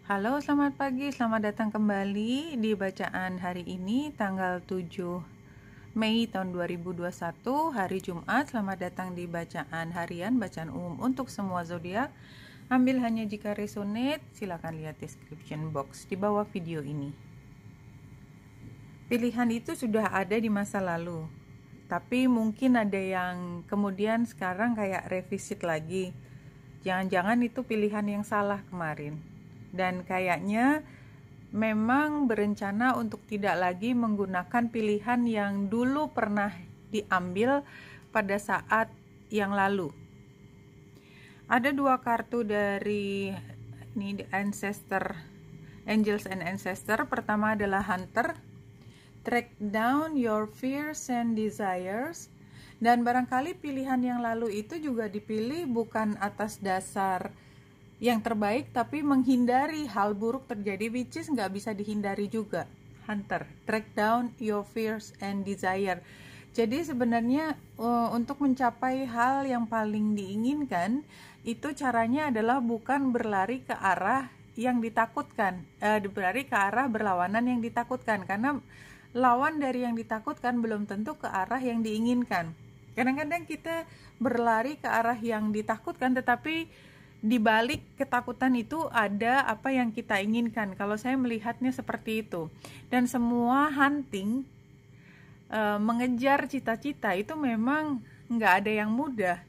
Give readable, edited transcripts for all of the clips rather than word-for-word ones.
Halo, selamat pagi, selamat datang kembali di bacaan hari ini tanggal 7 Mei tahun 2021, hari Jumat. Selamat datang di bacaan harian, bacaan umum untuk semua zodiak. Ambil hanya jika resonate, silakan lihat description box di bawah video ini. Pilihan itu sudah ada di masa lalu, tapi mungkin ada yang kemudian sekarang kayak revisit lagi. Jangan-jangan itu pilihan yang salah kemarin. Dan kayaknya memang berencana untuk tidak lagi menggunakan pilihan yang dulu pernah diambil pada saat yang lalu. Ada dua kartu dari The Angels and Ancestor. Pertama adalah Hunter. Track down your fears and desires. Dan barangkali pilihan yang lalu itu juga dipilih bukan atas dasar yang terbaik, tapi menghindari hal buruk terjadi, which is nggak bisa dihindari juga. Hunter, track down your fears and desire. Jadi sebenarnya untuk mencapai hal yang paling diinginkan, itu caranya adalah bukan berlari ke arah yang ditakutkan, berlari ke arah berlawanan yang ditakutkan, karena lawan dari yang ditakutkan belum tentu ke arah yang diinginkan. Kadang-kadang kita berlari ke arah yang ditakutkan, tetapi di balik ketakutan itu ada apa yang kita inginkan. Kalau saya melihatnya seperti itu. Dan semua hunting, mengejar cita-cita itu memang nggak ada yang mudah.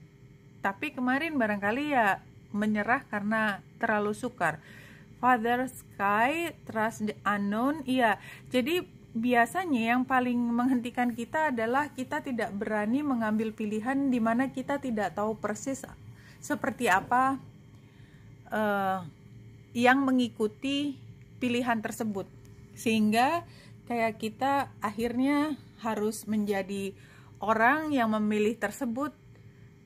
Tapi kemarin barangkali ya menyerah karena terlalu sukar. Father Sky, trust the unknown. Iya, jadi biasanya yang paling menghentikan kita adalah kita tidak berani mengambil pilihan di mana kita tidak tahu persis seperti apa yang mengikuti pilihan tersebut, sehingga kayak kita akhirnya harus menjadi orang yang memilih tersebut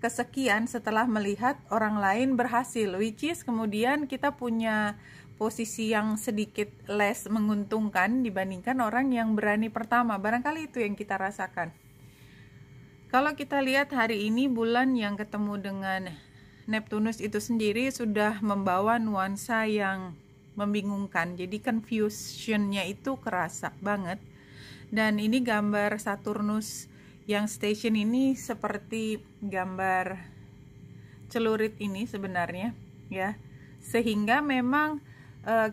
kesekian setelah melihat orang lain berhasil, which is kemudian kita punya posisi yang sedikit less menguntungkan dibandingkan orang yang berani pertama. Barangkali itu yang kita rasakan. Kalau kita lihat hari ini, bulan yang ketemu dengan Neptunus itu sendiri sudah membawa nuansa yang membingungkan. Jadi confusionnya itu kerasa banget. Dan ini gambar Saturnus yang station ini seperti gambar celurit ini sebenarnya, ya. Sehingga memang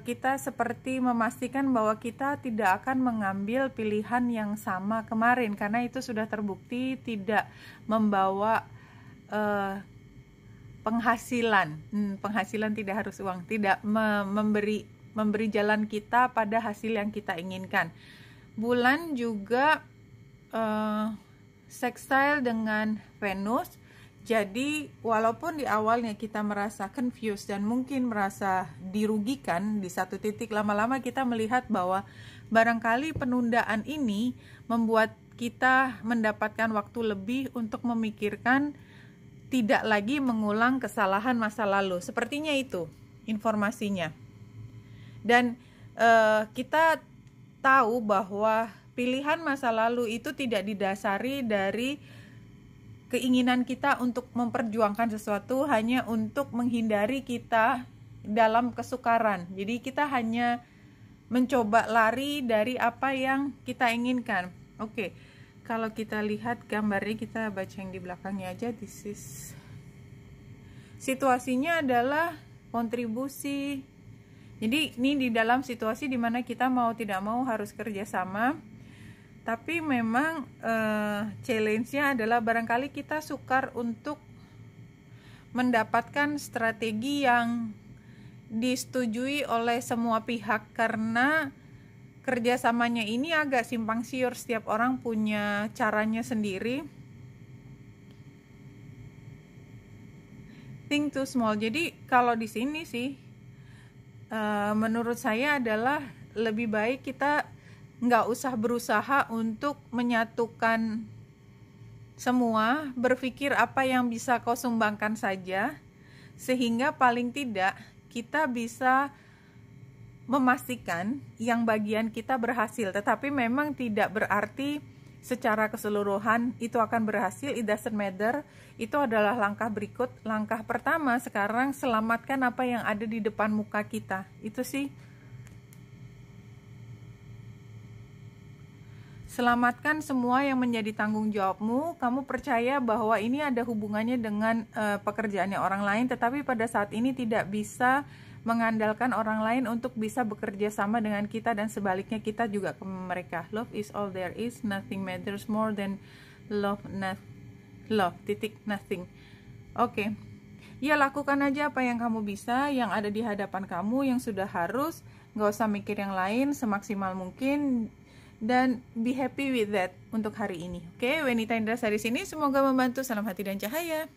kita seperti memastikan bahwa kita tidak akan mengambil pilihan yang sama kemarin, karena itu sudah terbukti tidak membawa penghasilan. Penghasilan tidak harus uang, tidak memberi jalan kita pada hasil yang kita inginkan. Bulan juga sextile dengan Venus. Jadi walaupun di awalnya kita merasa confused dan mungkin merasa dirugikan di satu titik, lama-lama kita melihat bahwa barangkali penundaan ini membuat kita mendapatkan waktu lebih untuk memikirkan, tidak lagi mengulang kesalahan masa lalu. Sepertinya itu informasinya. Dan kita tahu bahwa pilihan masa lalu itu tidak didasari dari keinginan kita untuk memperjuangkan sesuatu, hanya untuk menghindari kita dalam kesukaran. Jadi kita hanya mencoba lari dari apa yang kita inginkan. Oke. Kalau kita lihat gambarnya, kita baca yang di belakangnya aja. Situasinya adalah kontribusi. Jadi ini di dalam situasi dimana kita mau tidak mau harus kerjasama. Tapi memang challenge-nya adalah barangkali kita sukar untuk mendapatkan strategi yang disetujui oleh semua pihak, karena kerjasamanya ini agak simpang siur, setiap orang punya caranya sendiri. Think too small. Jadi kalau di sini sih menurut saya adalah lebih baik kita nggak usah berusaha untuk menyatukan semua, berpikir apa yang bisa kau sumbangkan saja, sehingga paling tidak kita bisa memastikan yang bagian kita berhasil. Tetapi memang tidak berarti secara keseluruhan itu akan berhasil. It doesn't matter. Itu adalah langkah berikut. Langkah pertama sekarang, selamatkan apa yang ada di depan muka kita. Itu sih. Selamatkan semua yang menjadi tanggung jawabmu. Kamu percaya bahwa ini ada hubungannya dengan pekerjaannya orang lain, tetapi pada saat ini tidak bisa mengandalkan orang lain untuk bisa bekerja sama dengan kita, dan sebaliknya kita juga ke mereka. Love is all there is, nothing matters more than love, nothing. Oke. Ya, lakukan aja apa yang kamu bisa, yang ada di hadapan kamu, yang sudah harus. Gak usah mikir yang lain, semaksimal mungkin. Dan be happy with that untuk hari ini. Oke, Wenita Indra di sini. Semoga membantu. Salam hati dan cahaya.